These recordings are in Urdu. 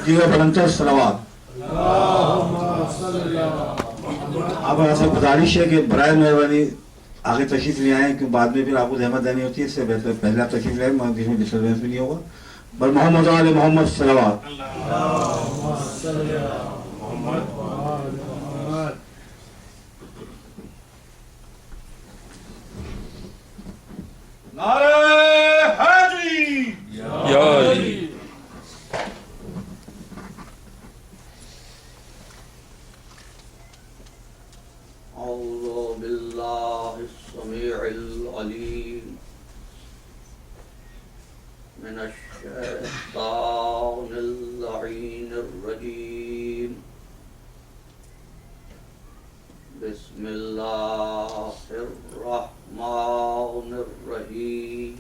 جی بلندر صلوات۔ اب ایسا گزارش ہے کہ برائے مہربانی آگے تشریف لے آئیں، کہ بعد میں پھر آپ کو زحمت دینی ہوتی ہے، اس سے بہتر پہلے آپ تشریف لے آئیں، کسی میں ڈسٹربینس بھی نہیں ہوگا۔ بل محمد آل محمد صلوات۔ نعرہ حیدری یا علی۔ أعوذ بالله السميع العليم من الشيطان اللعين الرجيم بسم الله الرحمن الرحيم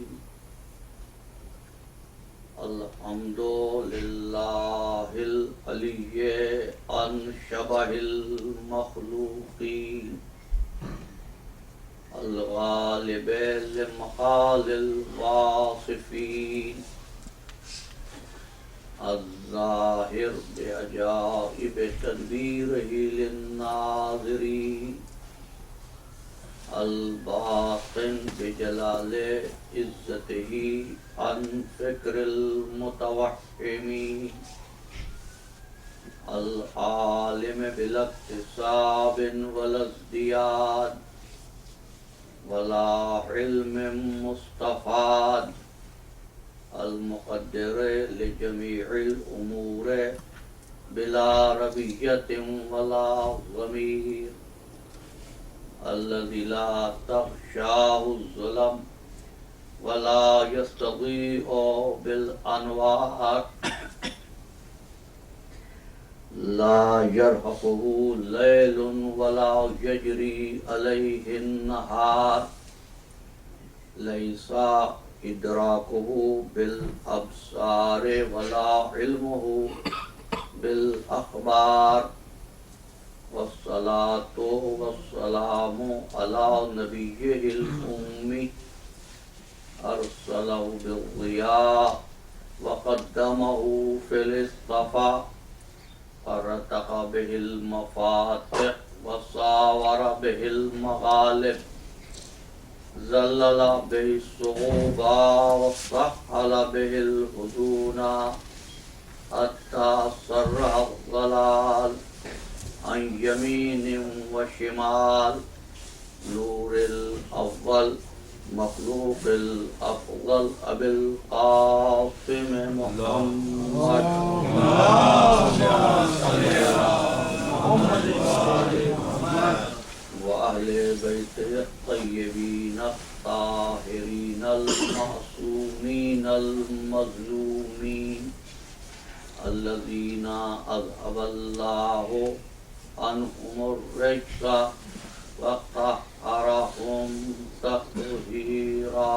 الحمد لله العلي عن شبه المخلوقين الغالب لمحال الواصفين الظاهر بعجائب تدبيره للناظرين الباطن بجلال عزته عن فكر المتوهمين العالم بلا اكتساب ولا ازدياد ولا علم مستفاد المقدر لجميع الأمور بلا ربية ولا ضمير الذي لا تغشاه الظلم ولا يستضيء بالأنوار لا يرهقه ليل ولا يجري عليه النهار ليس إدراكه بالأبصار ولا علمه بالأخبار والصلاة والسلام على نبيه الأمي أرسله بالضياء وقدمه في الاصطفاء فرتق به المفاتح وصاور به المغالب زلل به الصعوبا وسهل به الهدونا حتى سرع الضلال عن يمين وشمال نور الأول مخلوق الأفضل أبي القاسم محمد وأهل بيته الطيبين الطاهرين المعصومين المظلومين الذين أذهب الله عنهم الرجس وطهرهم تطهيرا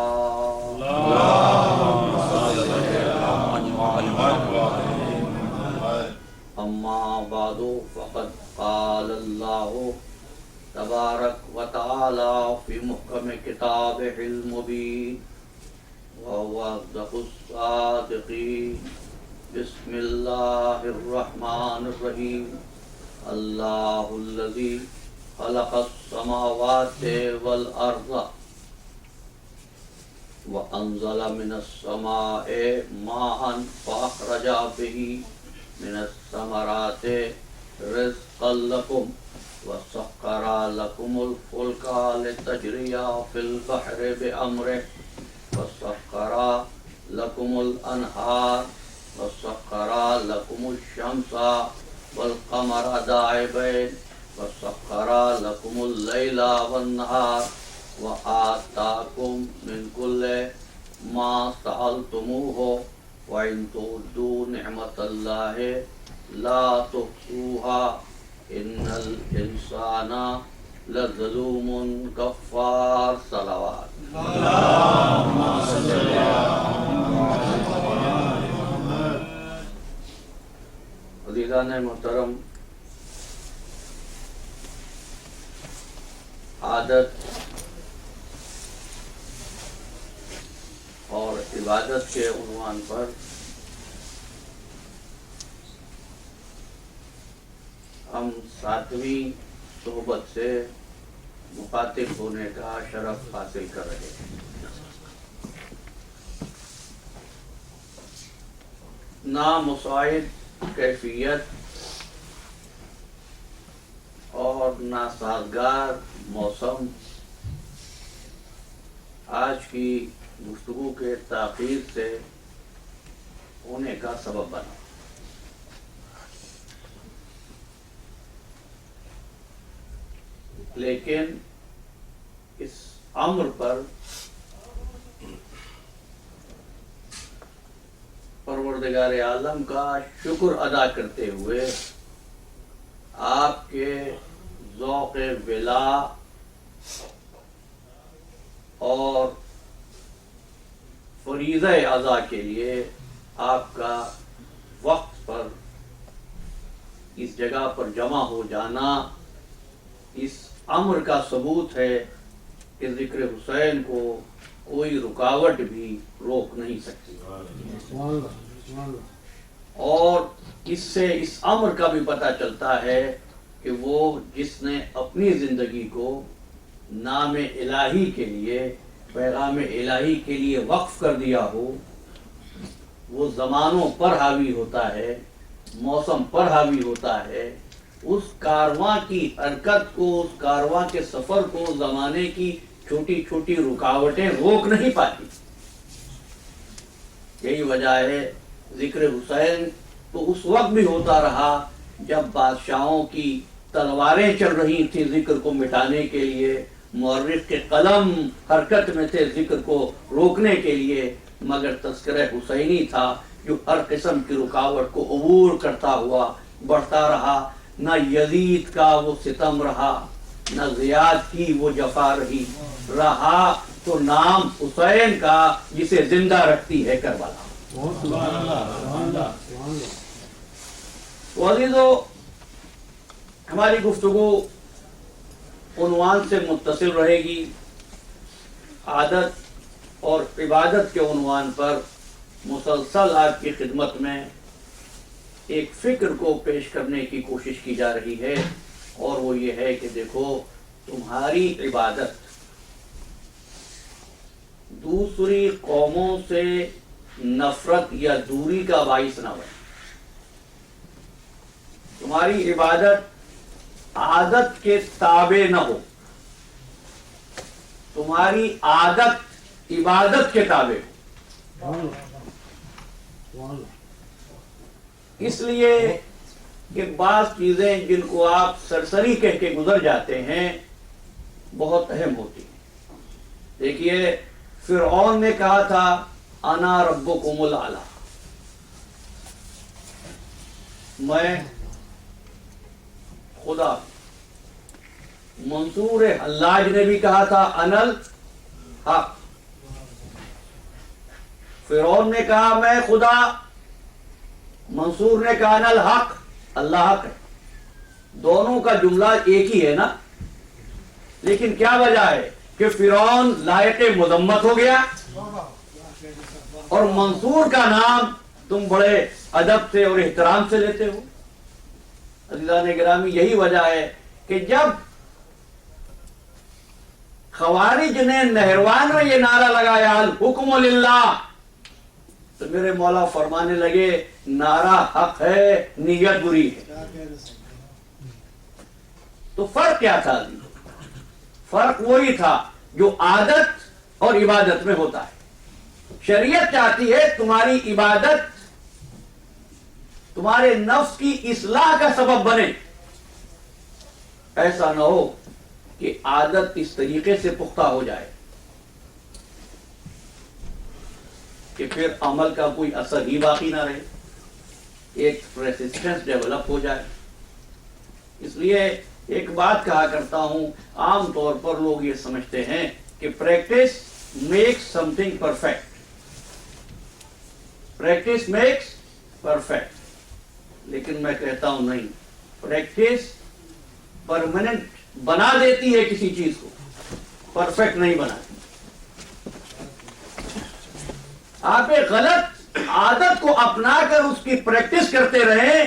أما بعد فقد قال الله تبارك وتعالى في محكم كتابه المبين وهو أصدق الصادقين بسم الله الرحمن الرحيم الله الذي خلق السماوات والأرض وأنزل من السماء ماء فأخرج به من الثمرات رزقا لكم وسخر لكم الفلك لتجري في البحر بأمره وسخر لكم الأنهار وسخر لكم الشمس والقمر داعبين وسخر لكم الليل والنهار وآتاكم من كل ما سألتموه وإن تعدوا نعمة الله لا تحصوها إن الإنسان لظلوم كفار صلوات اللهم صل على عزیزان محترم، عادت اور عبادت کے عنوان پر ہم 7ویں صحبت سے مخاطب ہونے کا شرف حاصل کر رہے ہیں۔ نامساعد کیفیت اور ناسازگار موسم آج کی گفتگو کے تاخیر سے ہونے کا سبب بنا۔ لیکن اس امر پر پروردگار عالم کا شکر ادا کرتے ہوئے آپ کے ذوق ولا اور فریضہ ادا کے لیے آپ کا وقت پر اس جگہ پر جمع ہو جانا اس امر کا ثبوت ہے کہ ذکر حسین کو کوئی رکاوٹ بھی روک نہیں سکتی، اور اس سے اس امر کا بھی پتہ چلتا ہے کہ وہ جس نے اپنی زندگی کو نام الہی کے لیے، پیغام الہی کے لیے وقف کر دیا ہو، وہ زمانوں پر حاوی ہوتا ہے، موسم پر حاوی ہوتا ہے۔ اس کارواں کی حرکت کو، اس کارواں کے سفر کو زمانے کی چھوٹی چھوٹی رکاوٹیں روک نہیں پاتی۔ یہی وجہ ہے ذکر حسین تو اس وقت بھی ہوتا رہا جب بادشاہوں کی تلواریں چل رہی تھیں ذکر کو مٹانے کے لیے، مورخ کے قلم حرکت میں تھے ذکر کو روکنے کے لیے، مگر تذکرہ حسینی تھا جو ہر قسم کی رکاوٹ کو عبور کرتا ہوا بڑھتا رہا۔ نہ یزید کا وہ ستم رہا، نہ زیاد کی وہ جفا رہی، رہا تو نام حسین کا جسے زندہ رکھتی ہے کربلا۔ عزیزو، ہماری گفتگو عنوان سے متصل رہے گی، عادت اور عبادت کے عنوان پر مسلسل آپ کی خدمت میں ایک فکر کو پیش کرنے کی کوشش کی جا رہی ہے، اور وہ یہ ہے کہ دیکھو تمہاری عبادت دوسری قوموں سے نفرت یا دوری کا باعث نہ بنے۔ تمہاری عبادت عادت کے تابع نہ ہو، تمہاری عادت عبادت کے تابع ہو۔ اس لیے کہ بعض چیزیں جن کو آپ سرسری کہہ کے گزر جاتے ہیں بہت اہم ہوتی ہیں۔ دیکھیے، فرعون نے کہا تھا انا ربکم الاعلی، میں خدا۔ منصور حلاج نے بھی کہا تھا انا الحق۔ فرعون نے کہا میں خدا، منصور نے کہا انا الحق، اللہ حق ہے۔ دونوں کا جملہ ایک ہی ہے نا، لیکن کیا وجہ ہے کہ فرعون لائق مذمت ہو گیا اور منصور کا نام تم بڑے ادب سے اور احترام سے لیتے ہو۔ عزیزان گرامی، یہی وجہ ہے کہ جب خوارج نے نہروان میں یہ نعرہ لگایا الحکم للہ، تو میرے مولا فرمانے لگے نعرہ حق ہے، نیت بری ہے۔ تو فرق کیا تھا؟ فرق وہی تھا جو عادت اور عبادت میں ہوتا ہے۔ شریعت چاہتی ہے تمہاری عبادت تمہارے نفس کی اصلاح کا سبب بنے، ایسا نہ ہو کہ عادت اس طریقے سے پختہ ہو جائے کہ پھر عمل کا کوئی اثر ہی باقی نہ رہے، ایک ریزسٹنس ڈیولپ ہو جائے۔ اس لیے ایک بات کہا کرتا ہوں، عام طور پر لوگ یہ سمجھتے ہیں کہ practice makes some thing perfect, practice makes perfect, لیکن میں کہتا ہوں نہیں، پریکٹس پرماننٹ بنا دیتی ہے کسی چیز کو، پرفیکٹ نہیں بناتی۔ آپ ایک غلط عادت کو اپنا کر اس کی پریکٹس کرتے رہیں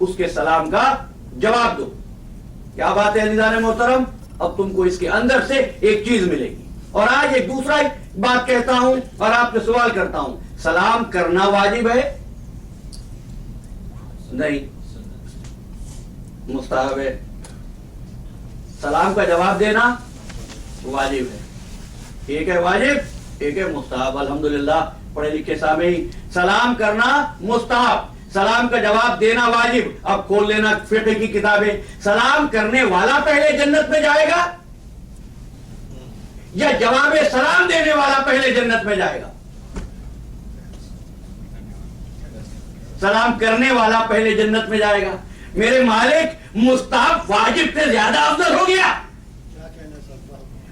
اس کے سلام کا جواب دو. کیا بات ہے عزیزان محترم؟ اب تم کو اس کے اندر سے ایک چیز ملے گی. اور آج ایک دوسرا بات کہتا ہوں اور آپ سے سوال کرتا ہوں, سلام کرنا واجب ہے؟ نہیں, مستحب ہے. سلام کا جواب دینا واجب ہے. ایک ہے واجب, ایک ہے مستحب. الحمدللہ پڑھے لکھے سامعین, سلام کرنا مستحب, سلام کا جواب دینا واجب. اب کھول لینا فقہ کی کتابیں. سلام کرنے والا پہلے جنت میں جائے گا یا جواب سلام دینے والا پہلے جنت میں جائے گا؟ سلام کرنے والا پہلے جنت میں جائے گا. میرے مالک, مستحب واجب سے زیادہ افضل ہو گیا.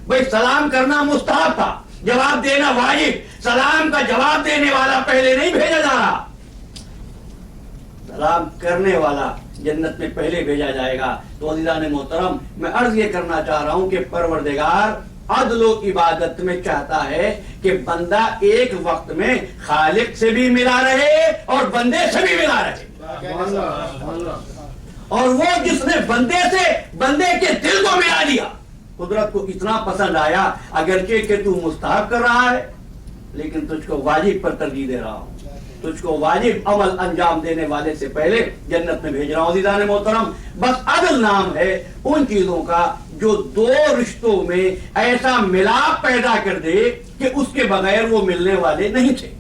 بھئی سلام کرنا مستحب تھا, جواب دینا واجب. سلام کا جواب دینے والا پہلے نہیں بھیجا جا رہا, سلام کرنے والا جنت میں پہلے بھیجا جائے گا. تو عزیزان محترم, میں عرض یہ کرنا چاہ رہا ہوں کہ پروردگار عدل و عبادت میں چاہتا ہے کہ بندہ ایک وقت میں خالق سے بھی ملا رہے اور بندے سے بھی ملا رہے. اور وہ جس نے بندے کے دل کو ملا دیا, قدرت کو اتنا پسند آیا, اگرچہ کہ تو مستحب کر رہا ہے لیکن تجھ کو واجب پر ترجیح دے رہا ہوں, تجھ کو واجب عمل انجام دینے والے سے پہلے جنت میں بھیج رہا ہوں. عزیزان محترم, بس عدل نام ہے ان چیزوں کا جو دو رشتوں میں ایسا ملاپ پیدا کر دے کہ اس کے بغیر وہ ملنے والے نہیں تھے.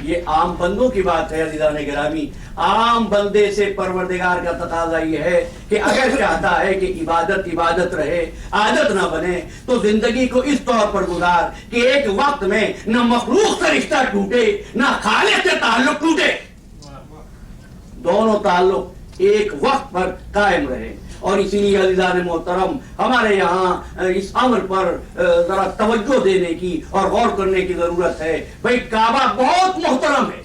یہ عام بندوں کی بات ہے عزیزان گرامی. عام بندے سے پروردگار کا تقاضا یہ ہے کہ اگر چاہتا ہے کہ عبادت رہے, عادت نہ بنے, تو زندگی کو اس طور پر گزار کہ ایک وقت میں نہ مخلوق سے رشتہ ٹوٹے نہ خالق سے تعلق ٹوٹے, دونوں تعلق ایک وقت پر قائم رہے. اور اسی لیے عزیزان محترم, ہمارے یہاں اس امر پر ذرا توجہ دینے کی اور غور کرنے کی ضرورت ہے. بھئی کعبہ بہت محترم ہے,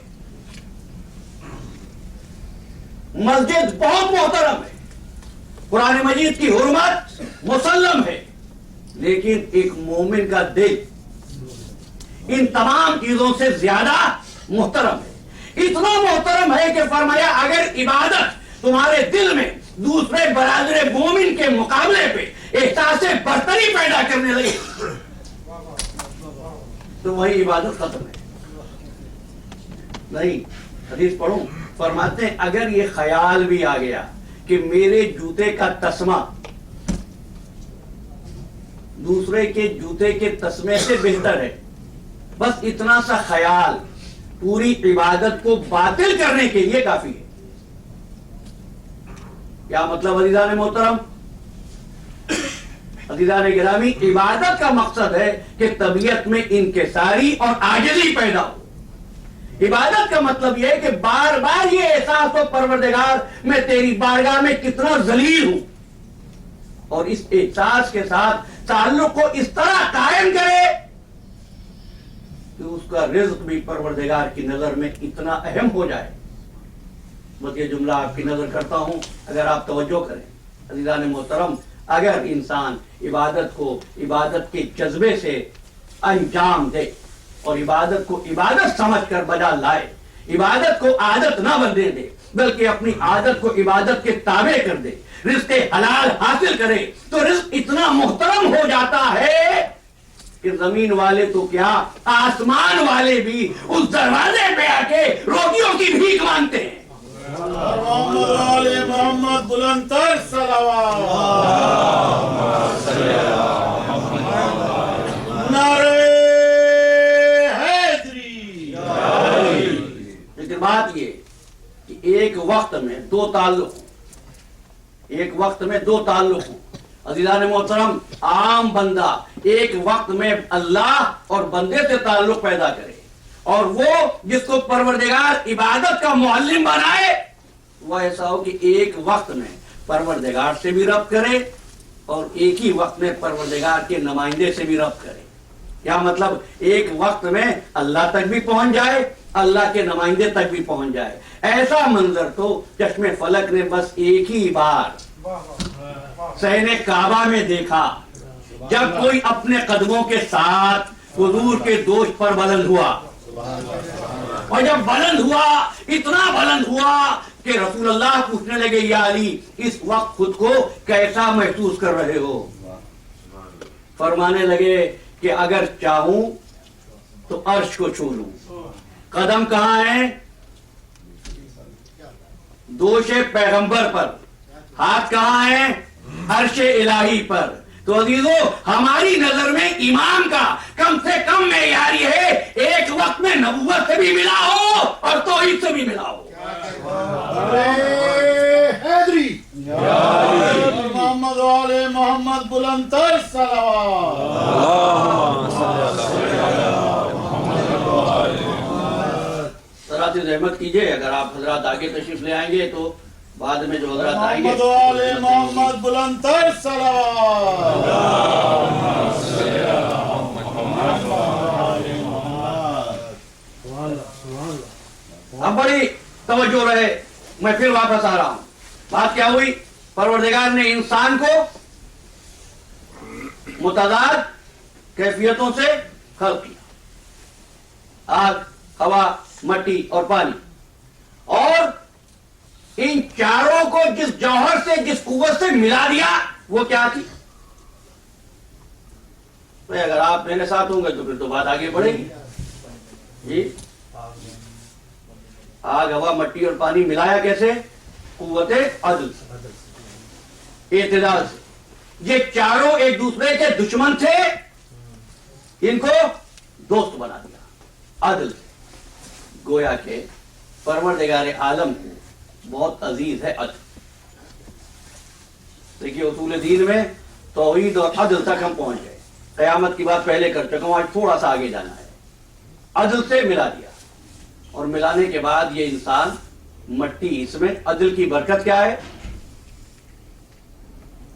مسجد بہت محترم ہے, قرآن مجید کی حرمت مسلم ہے, لیکن ایک مومن کا دل ان تمام چیزوں سے زیادہ محترم ہے. اتنا محترم ہے کہ فرمایا اگر عبادت تمہارے دل میں دوسرے برادر مومن کے مقابلے پہ احساس برتری پیدا کرنے لگے تو وہی عبادت ختم ہے. نہیں, حدیث پڑھوں, فرماتے ہیں اگر یہ خیال بھی آ گیا کہ میرے جوتے کا تسمہ دوسرے کے جوتے کے تسمے سے بہتر ہے, بس اتنا سا خیال پوری عبادت کو باطل کرنے کے لیے کافی ہے. کیا مطلب عزیزان محترم؟ عزیزان گرامی, عبادت کا مقصد ہے کہ طبیعت میں انکساری اور عاجزی پیدا ہو. عبادت کا مطلب یہ ہے کہ بار بار یہ احساس ہو پروردگار میں تیری بارگاہ میں کتنا ذلیل ہوں, اور اس احساس کے ساتھ تعلق کو اس طرح قائم کرے کہ اس کا رزق بھی پروردگار کی نظر میں اتنا اہم ہو جائے. بس یہ جملہ آپ کی نظر کرتا ہوں, اگر آپ توجہ کریں عزیزان محترم, اگر انسان عبادت کو عبادت کے جذبے سے انجام دے اور عبادت کو عبادت سمجھ کر بجا لائے, عبادت کو عادت نہ بننے دے بلکہ اپنی عادت کو عبادت کے تابع کر دے, رزق حلال حاصل کرے, تو رزق اتنا محترم ہو جاتا ہے کہ زمین والے تو کیا آسمان والے بھی اس دروازے پہ آ کے روٹیوں کی بھیک مانگتے ہیں. محمد بلند تر صلوات. نعرہ حیدری. لیکن بات یہ کہ ایک وقت میں دو تعلق ہوں, ایک وقت میں دو تعلق ہوں. عزیزان محترم, عام بندہ ایک وقت میں اللہ اور بندے سے تعلق پیدا کرے, اور وہ جس کو پروردگار عبادت کا معلم بنائے وہ ایسا ہو کہ ایک وقت میں پروردگار سے بھی ربط کرے اور ایک ہی وقت میں پروردگار کے نمائندے سے بھی ربط کرے. کیا مطلب؟ ایک وقت میں اللہ تک بھی پہنچ جائے, اللہ کے نمائندے تک بھی پہنچ جائے. ایسا منظر تو چشم فلک نے بس ایک ہی بار صحن کعبہ میں دیکھا, جب کوئی اپنے قدموں کے ساتھ حضور کے دوش پر بلند ہوا. اور جب بلند ہوا، اتنا بلند ہوا کہ رسول اللہ پوچھنے لگے یا علی اس وقت خود کو کیسا محسوس کر رہے ہو؟ فرمانے لگے کہ اگر چاہوں تو عرش کو چھو لوں۔ قدم کہاں ہیں؟ دوش پیغمبر پر۔ ہاتھ کہاں ہیں؟ عرش الہی پر۔ تو عزیزو، ہماری نظر میں امام کا کم سے کم معیار یہ ہے ایک وقت میں نبوت سے بھی ملا ہو اور توحید سے بھی ملا ہو۔ حیدری محمد والے محمد بلند تر ذرا سی رحمت کیجئے، اگر آپ حضرات آگے تشریف لے آئیں گے تو بعد میں جو حضرات آئیں گے محمد والے محمد بلند تر صلوات۔ اب بڑی توجہ رہے، میں پھر واپس آ رہا ہوں۔ بات کیا ہوئی؟ پروردگار نے انسان کو متضاد کیفیتوں سے خلق کیا، آگ، ہوا، مٹی اور پانی، اور ان چاروں کو جس جوہر سے، جس قوت سے ملا دیا وہ کیا تھی؟ بھئی اگر آپ میرے ساتھ ہوں گے تو پھر تو بات آگے بڑھے گی۔ جی، آگ، ہوا، مٹی اور پانی ملایا کیسے؟ قوت عدل سے، اعتدال سے۔ یہ چاروں ایک دوسرے کے دشمن تھے، ان کو دوست بنا دیا عدل سے۔ گویا کہ پروردگار عالم کو بہت عزیز ہے عدل۔ دیکھیے اصول دین میں توحید اور عدل تک ہم پہنچ گئے، قیامت کی بات پہلے کر چکا ہوں، آج تھوڑا سا آگے جانا ہے۔ عدل سے ملا دیا، اور ملانے کے بعد یہ انسان مٹی، اس میں عدل کی برکت کیا ہے؟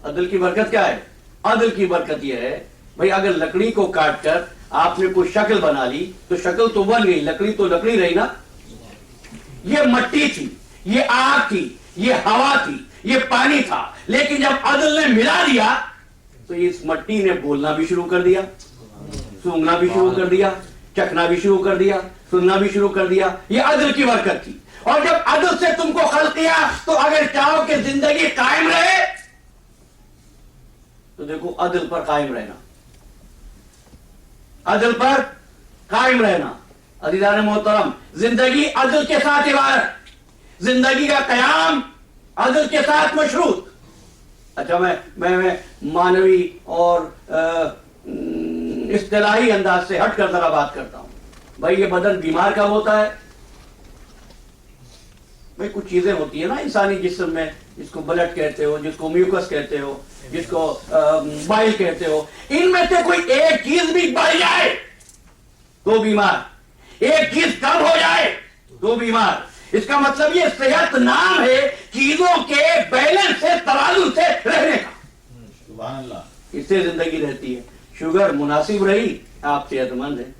عدل کی برکت کیا ہے؟ عدل کی برکت یہ ہے بھئی اگر لکڑی کو کاٹ کر آپ نے کوئی شکل بنا لی تو شکل تو بن گئی، لکڑی تو لکڑی رہی نا۔ یہ مٹی تھی، یہ آگ تھی، یہ ہوا تھی، یہ پانی تھا، لیکن جب عدل نے ملا دیا تو اس مٹی نے بولنا بھی شروع کر دیا، سونگنا بھی شروع کر دیا، چکھنا بھی شروع کر دیا، سننا بھی شروع کر دیا۔ یہ عدل کی برکت تھی۔ اور جب عدل سے تم کو خلق کیا تو اگر چاہو کہ زندگی قائم رہے تو دیکھو عدل پر قائم رہنا، عدل پر قائم رہنا۔ عزیزان محترم، زندگی عدل کے ساتھ عبارت، زندگی کا قیام عدل کے ساتھ مشروط۔ اچھا میں مانوی اور اصطلاحی انداز سے ہٹ کر ذرا بات کرتا ہوں۔ بھائی یہ بدن بیمار کب ہوتا ہے؟ بھائی کچھ چیزیں ہوتی ہیں نا انسانی جسم میں، جس کو بلڈ کہتے ہو، جس کو میوکس کہتے ہو، جس کو بائل کہتے ہو، ان میں سے کوئی ایک چیز بھی بڑھ جائے تو بیمار، ایک چیز کم ہو جائے تو بیمار۔ اس کا مطلب یہ صحت نام ہے چیزوں کے بیلنس سے، توازن سے رہنے کا۔ سبحان اللہ۔ اس سے زندگی رہتی ہے۔ شوگر مناسب رہی آپ صحت مند ہیں،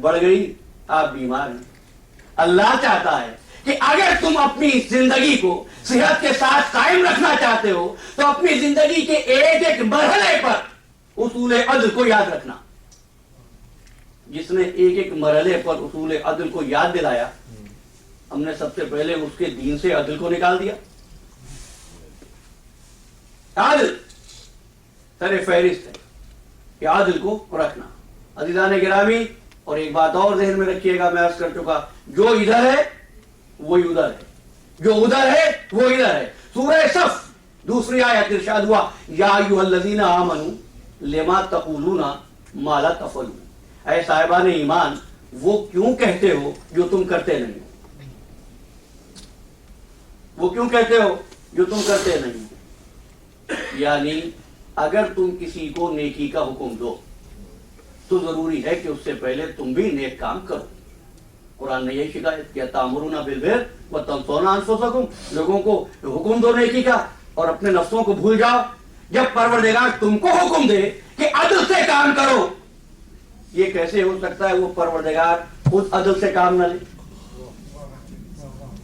بڑھ گئی آپ بیمار ہیں۔ اللہ چاہتا ہے کہ اگر تم اپنی زندگی کو صحت کے ساتھ قائم رکھنا چاہتے ہو تو اپنی زندگی کے ایک ایک مرحلے پر اصول عدل کو یاد رکھنا۔ جس نے ایک ایک مرحلے پر اصول عدل کو یاد دلایا، ہم نے سب سے پہلے اس کے دین سے عدل کو نکال دیا۔ عدل سر فہرست ہے کہ عدل کو رکھنا۔ عزیزان گرامی، اور ایک بات اور ذہن میں رکھیے گا، میں عرض کر چکا، جو ادھر ہے وہی ادھر ہے، جو ادھر ہے وہ ادھر ہے۔ سورہ صف دوسری آیت ارشاد ہوا یا ایھا الذین آمنوا لما تقولون ما لا تفعلون، اے صاحبان ایمان وہ کیوں کہتے ہو جو تم کرتے نہیں ہو، وہ کیوں کہتے ہو جو تم کرتے نہیں ہو۔ یعنی اگر تم کسی کو نیکی کا حکم دو تو ضروری ہے کہ اس سے پہلے تم بھی نیک کام کرو۔ قرآن نے یہ شکایت کیا تأمرون بالبر وتنسون انفسکم، لوگوں کو حکم دو نیکی کا اور اپنے نفسوں کو بھول جاؤ۔ جب پروردگار تم کو حکم دے کہ عدل سے کام کرو، یہ کیسے ہو سکتا ہے وہ پروردگار خود عدل سے کام نہ لے،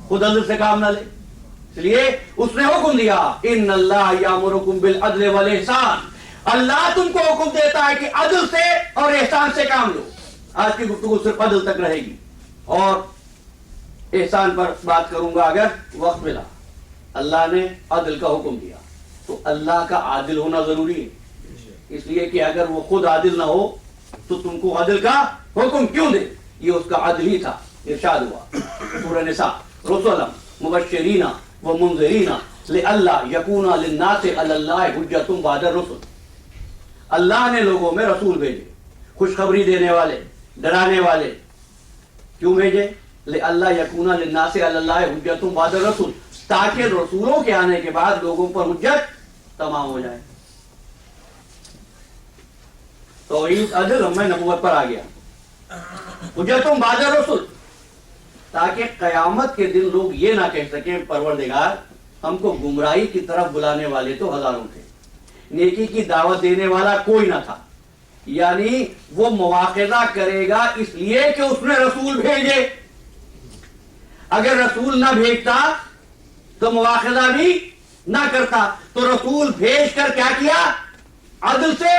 خود عدل سے کام نہ لے؟ اس لیے اس نے حکم دیا ان اللہ یامرکم بالعدل والاحسان، اللہ تم کو حکم دیتا ہے کہ عدل سے اور احسان سے کام لو۔ آج کی گفتگو صرف عدل تک رہے گی، اور احسان پر بات کروں گا اگر وقت ملا. اللہ نے عدل کا حکم دیا تو اللہ کا عادل ہونا ضروری ہے, اس لیے کہ اگر وہ خود عادل نہ ہو تو تم کو عدل کا حکم کیوں دے؟ یہ اس کا عدل ہی تھا. ارشاد ہوا سورہ نساء رسلا مبشرین و منذرین لئلا یکون للناس علی اللہ حجۃ بعد الرسل. اللہ نے لوگوں میں رسول بھیجے, خوشخبری دینے والے, ڈرانے والے. کیوں بھیجے؟ لئلا یکون للناس علی اللہ حجۃ بعد الرسل, تاکہ رسولوں کے آنے کے بعد لوگوں پر حجت تمام ہو جائے. توحید عدل میں نبوت پر آ گیا. حجت بعد الرسل, تاکہ قیامت کے دن لوگ یہ نہ کہہ سکیں پروردگار ہم کو گمراہی کی طرف بلانے والے تو ہزاروں تھے, نیکی کی دعوت دینے والا کوئی نہ تھا. یعنی وہ مواخذہ کرے گا اس لیے کہ اس نے رسول بھیجے. اگر رسول نہ بھیجتا تو مواخذہ بھی نہ کرتا. تو رسول بھیج کر کیا کیا؟ عدل سے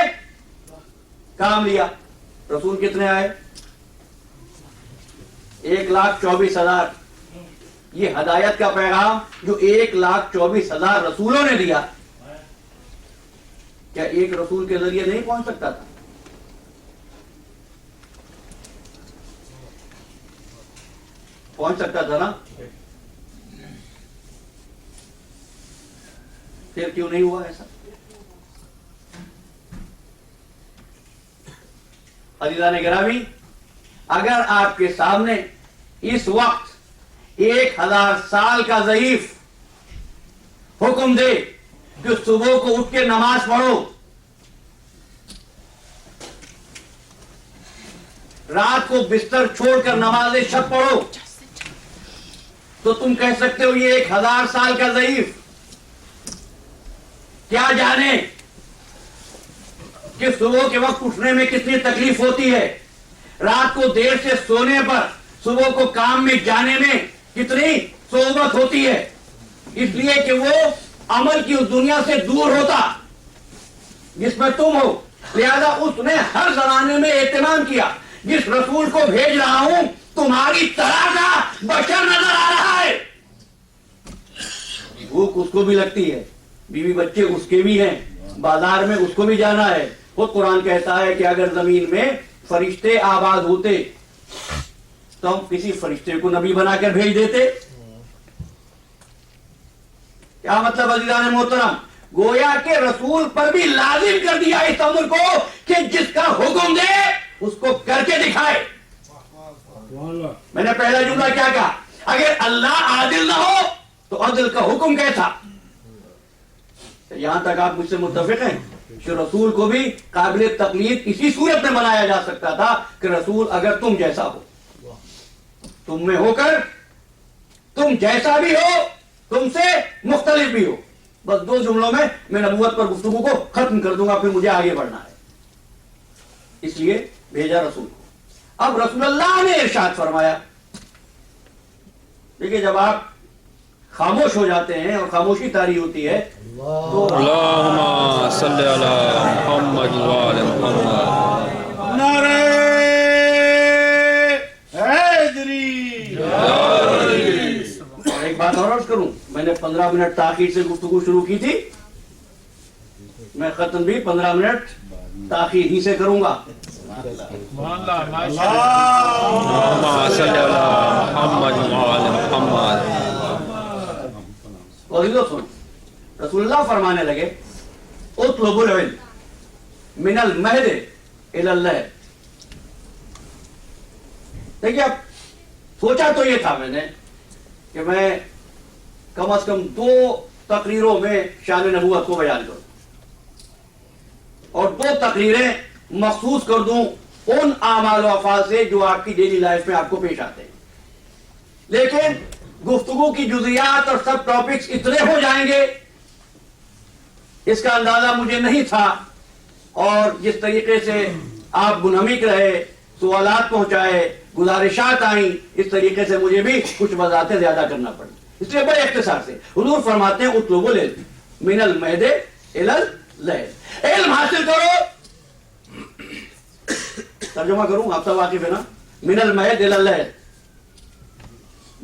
کام لیا. رسول کتنے آئے؟ 1,24,000. یہ ہدایت کا پیغام جو 1,24,000 رسولوں نے دیا, کیا ایک رسول کے ذریعے نہیں پہنچ سکتا تھا؟ پہنچ سکتا تھا نا. پھر کیوں نہیں ہوا ایسا؟ عزیزان گرامی, اگر آپ کے سامنے اس وقت 1,000 سال کا ضعیف حکم دے کہ صبح کو اٹھ کے نماز پڑھو, رات کو بستر چھوڑ کر نماز شب پڑھو, تو تم کہہ سکتے ہو یہ 1,000 سال کا ضعیف کیا جانے کہ صبح کے وقت اٹھنے میں کتنی تکلیف ہوتی ہے, رات کو دیر سے سونے پر صبح کو کام میں جانے میں کتنی صعوبت ہوتی ہے, اس لیے کہ وہ عمل کی اس دنیا سے دور ہوتا جس میں تم ہو. لہذا اس نے ہر زمانے میں اہتمام کیا. جس رسول کو بھیج رہا ہوں تمہاری طرح کا بشر نظر آ رہا ہے. بھوک اس کو بھی لگتی ہے, بیوی بچے اس کے بھی ہیں, بازار میں اس کو بھی جانا ہے. خود قرآن کہتا ہے کہ اگر زمین میں فرشتے آباد ہوتے تو ہم کسی فرشتے کو نبی بنا کر بھیج دیتے. کیا مطلب عزیزان محترم؟ گویا کہ رسول پر بھی لازم کر دیا اس امر کو کہ جس کا حکم دے اس کو کر کے دکھائے. میں نے پہلا جملہ کیا کہا؟ اگر اللہ عادل نہ ہو تو عدل کا حکم کیسا؟ یہاں تک آپ مجھ سے متفق ہیں کہ رسول کو بھی قابل تقلید اسی صورت میں بنایا جا سکتا تھا کہ رسول اگر تم جیسا ہو, تم میں ہو کر تم جیسا بھی ہو, تم سے مختلف بھی ہو. بس 2 جملوں میں میں نبوت پر گفتگو کو ختم کر دوں گا, پھر مجھے آگے بڑھنا ہے. اس لیے بھیجا رسول کو. اب رسول اللہ نے ارشاد فرمایا. دیکھیے جب آپ خاموش ہو جاتے ہیں اور خاموشی طاری ہوتی ہے تو اللہم صلی علی محمد وآل محمد. نعرہ حیدری. اور ایک بات اور عرض کروں, میں نے 15 منٹ تاخیر سے گفتگو شروع کی تھی, میں ختم بھی 15 منٹ تاخیر ہی سے کروں گا. اللہم صلی علی محمد وآل محمد. اور سن, رسول اللہ فرمانے لگے اطلبوا العلم من المہد الی اللحد. دیکھیے اب سوچا تو یہ تھا میں نے کہ میں کم از کم 2 تقریروں میں شان نبوت کو بیان کروں اور 2 تقریریں مخصوص کر دوں ان اعمال و افعال سے جو آپ کی ڈیلی لائف میں آپ کو پیش آتے ہیں. لیکن گفتگو کی جزیات اور سب ٹاپکس اتنے ہو جائیں گے اس کا اندازہ مجھے نہیں تھا, اور جس طریقے سے آپ منہمک رہے, سوالات پہنچائے, گزارشات آئیں, اس طریقے سے مجھے بھی کچھ وضاحتیں زیادہ کرنا پڑی. اس لیے بڑے اختصار سے حضور فرماتے ہیں اطلبوا العلم من المہد الی اللحد. علم حاصل کرو, ترجمہ کروں آپ سب واقف ہے نا, من المہد الی اللحد,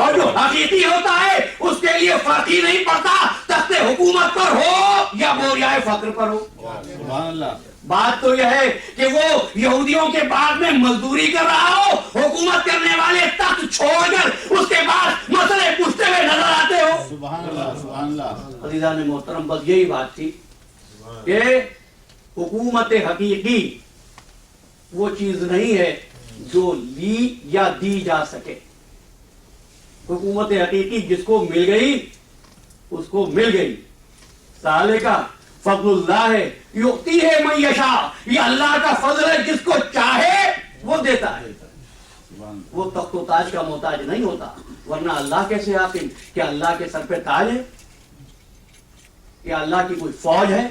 اور جو حقیقی ہوتا ہے اس کے لیے فرق ہی نہیں پڑتا تخت حکومت پر ہو یا بوریائے فقر پر ہو. سبحان اللہ. بات تو یہ ہے کہ وہ یہودیوں کے بعد میں مزدوری کر رہا ہو, حکومت کرنے والے تخت چھوڑ کر اس کے بعد مسئلے پوچھتے ہوئے نظر آتے ہو. سبحان اللہ. سبحان اللہ. عزیزان محترم, بس یہی بات تھی کہ حکومت حقیقی وہ چیز نہیں ہے جو لی یا دی جا سکے. حکومت حقیقی جس کو مل گئی اس کو مل گئی. سالے کا فضل اللہ ہے, یؤتی ہے من یشاء, یہ اللہ کا فضل ہے, جس کو چاہے وہ دیتا ہے. وہ تخت و تاج کا محتاج نہیں ہوتا, ورنہ اللہ کیسے حاکم؟ کیا اللہ کے سر پہ تاج ہے؟ کیا اللہ کی کوئی فوج ہے؟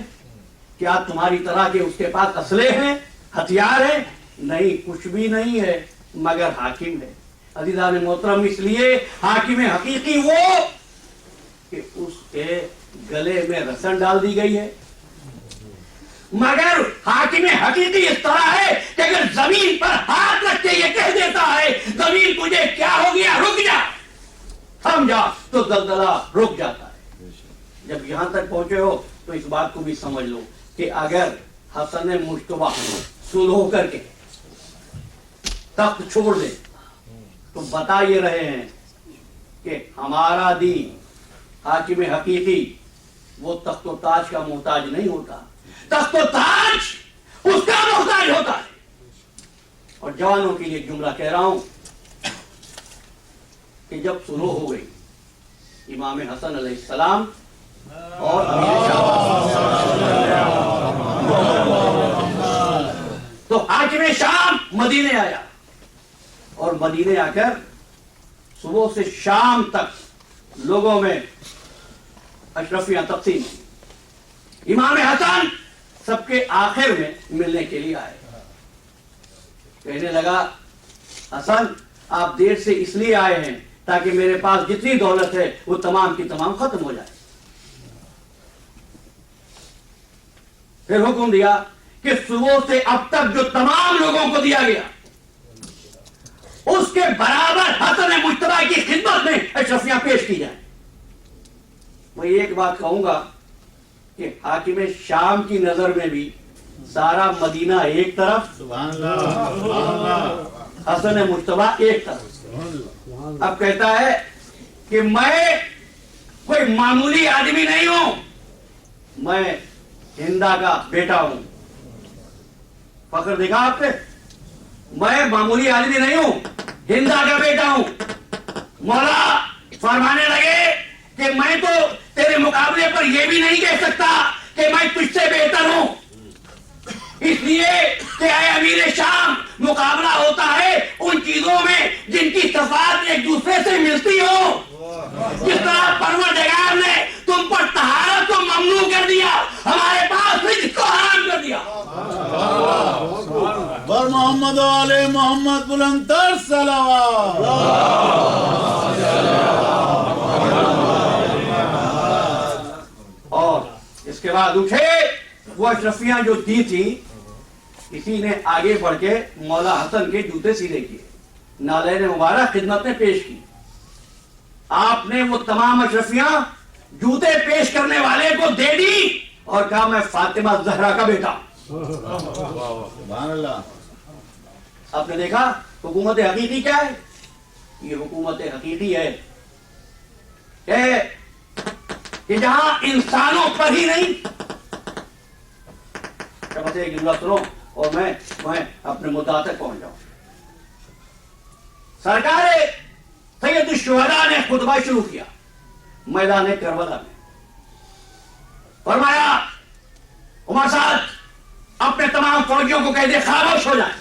کیا تمہاری طرح کے اس کے پاس اسلحے ہیں, ہتھیار ہیں؟ نہیں, کچھ بھی نہیں ہے, مگر حاکم ہے. عزیزان محترم, اس لیے حاکم حقیقی وہ کہ اس کے گلے میں رسن ڈال دی گئی ہے. مگر حاکم حقیقی اس طرح ہے کہ اگر زمین پر ہاتھ رکھ کے یہ کہہ دیتا ہے زمین تجھے کیا ہو گیا, رک جا, تھم جا, تو زلزلہ رک جاتا ہے. جب یہاں تک پہنچے ہو تو اس بات کو بھی سمجھ لو کہ اگر حسن مشتبہ صلح کر کے تخت چھوڑ دے تو بتا یہ رہے ہیں کہ ہمارا دین حاکم حقیقی وہ تخت و تاج کا محتاج نہیں ہوتا, تخت و تاج اس کا محتاج ہوتا ہے. اور جوانوں کے لیے ایک جملہ کہہ رہا ہوں کہ جب صلح ہو گئی امام حسن علیہ السلام اور امیر شام, تو حاکم شام مدینے آیا اور مدینے آ کر صبح سے شام تک لوگوں میں اشرفیاں تقسیم کی. امام حسن سب کے آخر میں ملنے کے لیے آئے. کہنے لگا, حسن آپ دیر سے اس لیے آئے ہیں تاکہ میرے پاس جتنی دولت ہے وہ تمام کی تمام ختم ہو جائے. پھر حکم دیا کہ صبح سے اب تک جو تمام لوگوں کو دیا گیا اس کے برابر حسن مجتبی کی خدمت میں اشرفیاں پیش کی جائیں. میں ایک بات کہوں گا کہ حاکم شام کی نظر میں بھی سارا مدینہ ایک طرف, سبحان اللہ. سبحان اللہ. حسن مجتبی ایک طرف. اب کہتا ہے کہ میں کوئی معمولی آدمی نہیں ہوں, میں ہندا کا بیٹا ہوں. فخر دیکھا آپ نے, میں معمولی آدمی نہیں ہوں, ہندا کا بیٹا ہوں. مولا فرمانے لگے کہ میں تو تیرے مقابلے پر یہ بھی نہیں کہہ سکتا کہ میں تجھ سے بہتر ہوں, اس لیے کہ اے امیر شام, مقابلہ ہوتا ہے ان چیزوں میں جن کی صفات ایک دوسرے سے ملتی ہو. جس طرح پروردگار نے تم پر طہارت کو ممنوع کر دیا, ہمارے پاس رزق کو حرام کر دیا. بر محمد و آل محمد بلند تر صلوات. اور اس کے بعد اٹھے, وہ اشرفیاں جو دی تھی کسی نے آگے بڑھ کے مولا حسن کے جوتے سیدھے کیے, نالین مبارک خدمت میں پیش کی. آپ نے وہ تمام اشرفیاں جوتے پیش کرنے والے کو دے دی اور کہا میں فاطمہ زہرا کا بیٹا. سبحان اللہ. آپ نے دیکھا حکومت حقیقی کیا ہے؟ یہ حکومت حقیقی ہے کہ جہاں انسانوں پر ہی نہیں. ایک جملہ سنو اور میں اپنے مدعا تک پہنچ جاؤں. سرکار سید الشہداء نے خطبہ شروع کیا میدان کربلا میں. فرمایا, عمر صاحب اپنے تمام فوجیوں کو کہہ دے خاموش ہو جائیں.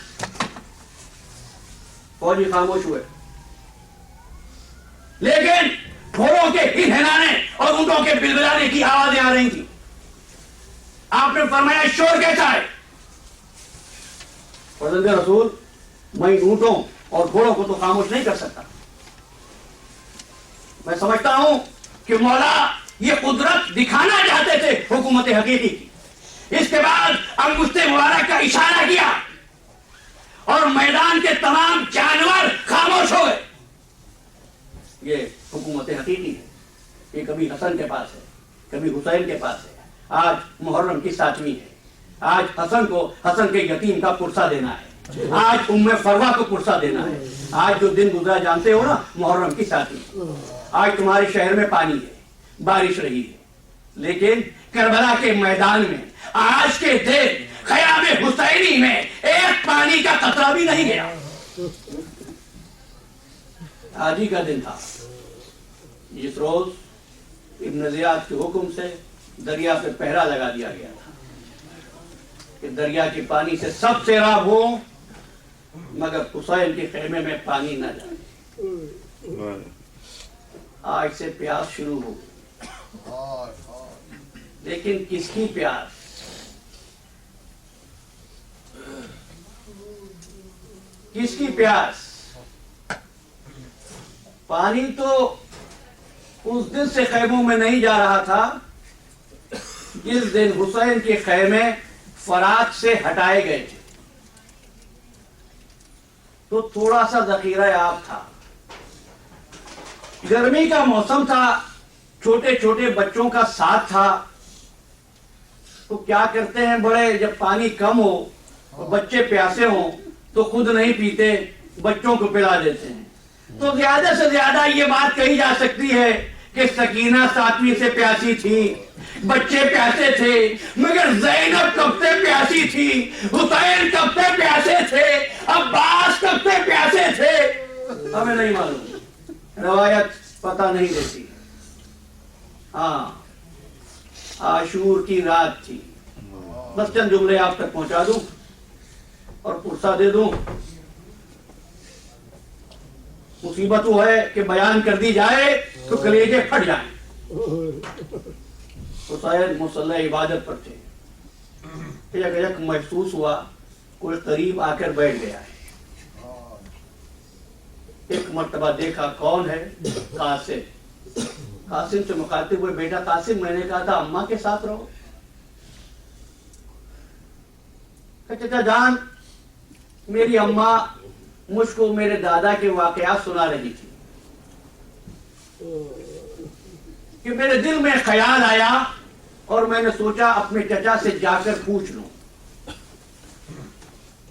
فوجی خاموش ہوئے, لیکن گھوڑوں کے ہنہنانے اور اونٹوں کے بلبلانے کی آوازیں آ رہی تھی. آپ نے فرمایا شور کیسا ہے؟ فرزند رسول, میں اونٹوں اور گھوڑوں کو تو خاموش نہیں کر سکتا. میں سمجھتا ہوں کہ مولا یہ قدرت دکھانا چاہتے تھے حکومت حقیقی کی. اس کے بعد انگشت مبارک کا اشارہ کیا اور میدان کے تمام جانور خاموش ہو گئے. یہ حکومت حقیقی ہے. یہ کبھی حسن کے پاس ہے, کبھی حسین کے پاس ہے. آج محرم کی 7ویں ہے. آج حسن کے یتیم کا پرسہ دینا ہے. آج ام فروا کو پرسہ دینا ہے. آج جو دن گزرا جانتے ہو نا, محرم کی 7ویں. آج تمہارے شہر میں پانی ہے, بارش رہی ہے, لیکن کربلا کے میدان میں آج کے دن خیام حسینی میں ایک پانی کا قطرہ بھی نہیں گیا. آج ہی کا دن تھا جس روز ابن زیاد کے حکم سے دریا پہ پہرا لگا دیا گیا تھا کہ دریا کے پانی سے سب سیراب ہو, مگر حسین کے خیمے میں پانی نہ جائے. آج سے پیاس شروع ہو گئی, لیکن کس کی پیاس؟ کس کی پیاس؟ پانی تو اس دن سے خیموں میں نہیں جا رہا تھا جس دن حسین کے خیمے فرات سے ہٹائے گئے تھے. تو تھوڑا سا ذخیرہ آب تھا, گرمی کا موسم تھا, چھوٹے چھوٹے بچوں کا ساتھ تھا. تو کیا کرتے ہیں بڑے, جب پانی کم ہو, بچے پیاسے ہوں تو خود نہیں پیتے, بچوں کو پلا دیتے ہیں. تو زیادہ سے زیادہ یہ بات کہی جا سکتی ہے کہ سکینہ 7ویں سے پیاسی تھی, بچے پیاسے تھے, مگر زینب کب سے پیاسی تھی, حسین کب سے پیاسے تھے, عباس کب سے پیاسے تھے, ہمیں نہیں معلوم, روایت پتہ نہیں دیتی. ہاں, عاشور کی رات تھی. بس چند جملے آپ تک پہنچا دوں اور پرسہ دے دوں. مصیبت وہ ہے کہ بیان کر دی جائے تو کلیجے پھٹ جائیں. حسین مصلی عبادت پر تھے. یک محسوس ہوا کوئی قریب آ کر بیٹھ گیا ہے. ایک مرتبہ دیکھا, کون ہے؟ قاسم. قاسم سے مخاطب ہوئے, بیٹا قاسم, میں نے کہا تھا اماں کے ساتھ رہو. چچا جان, میری اماں مجھ کو میرے دادا کے واقعات سنا رہی تھی کہ میرے دل میں خیال آیا اور میں نے سوچا اپنے چچا سے جا کر پوچھ لوں.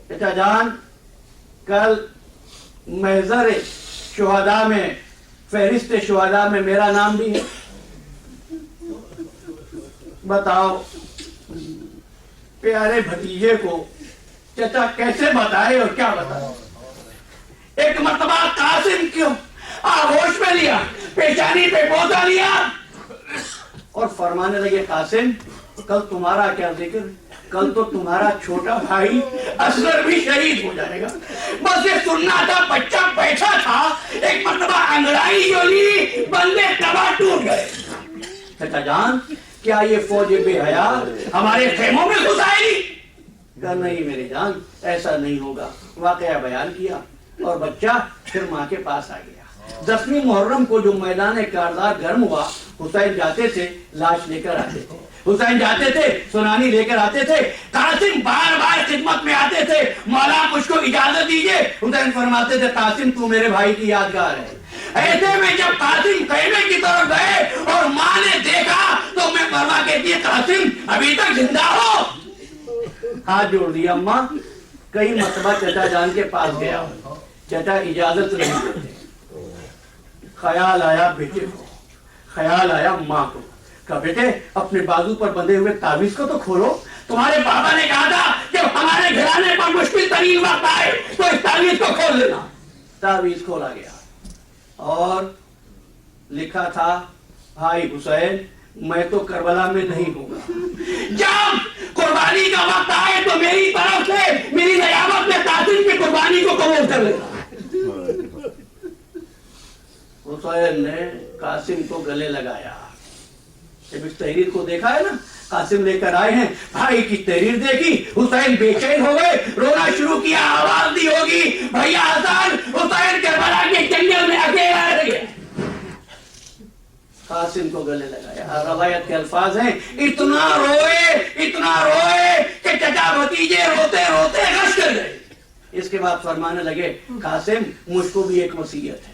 چچا جان, کل محضر شہداء میں, فہرست شہداء میں میرا نام بھی ہے, بتاؤ پیارے بھتیجے کو چچا کیسے بتائے اور کیا بتائے. ایک مرتبہ قاسم کیوں آغوش میں لیا, پیشانی پہ بوسہ لیا اور فرمانے لگے, قاسم کل تمہارا کیا ذکر, کل تو تمہارا چھوٹا بھائی اصغر بھی شہید ہو جائے گا. بس یہ سننا تھا, بچہ بیٹھا تھا, ایک مرتبہ انگڑائی جو لی, بندے تباہ ٹوٹ گئے. چچا جان, کیا یہ فوج بے حیا ہمارے خیموں میں گھس آئے گی؟ کہا نہیں میری جان, ایسا نہیں ہوگا. واقعہ بیان کیا اور بچہ پھر ماں کے پاس آ گیا. 10ویں محرم کو جو میدان کارزار گرم ہوا, حسین جاتے تھے لاش لے کر آتے تھے, حسین جاتے تھے سنانی لے کر آتے تھے, قاسم بار بار خدمت میں آتے تھے, مولا مجھ کو اجازت دیجئے. حسین فرماتے تھے, قاسم تو میرے بھائی کی یادگار ہے. ایسے میں جب قاسم خیمے کی طرف گئے اور ماں نے دیکھا تو میں فرما کہتی ہے, قاسم ابھی تک زندہ ہو. ہاتھ جوڑ دیا. اماں, کئی مرتبہ چچا جان کے پاس گیا, چچا اجازت نہیں دیتے. خیال آیا بیٹے کو, خیال آیا ماں کو. کہا بیٹے اپنے بازو پر بندھے ہوئے تعویذ کو تو کھولو. تمہارے بابا نے کہا تھا جب ہمارے گھرانے پر مشکل ترین وقت آئے تو اس تعویذ کو کھول لینا. تعویذ کھولا گیا اور لکھا تھا, بھائی حسین میں تو کربلا میں نہیں ہوں گا, جب قربانی کا وقت آئے تو میری طرف سے میری نیابت میں قاسم کی قربانی کو قبول کر لینا. حسین نے قاسم کو گلے لگایا. جب اس تحریر کو دیکھا ہے نا, قاسم لے کر آئے ہیں, بھائی کی تحریر دیکھی, حسین بے چین ہو گئے, رونا شروع کیا, آواز دی ہوگی بھیا حسن, حسین کربلا کے جنگل میں اکیلا رہ گیا. قاسم کو گلے لگایا. روایت کے الفاظ ہیں, اتنا روئے کہ چچا بھتیجے روتے روتے غش کر گئے. اس کے بعد فرمانے لگے, قاسم مجھ کو بھی ایک وصیت ہے.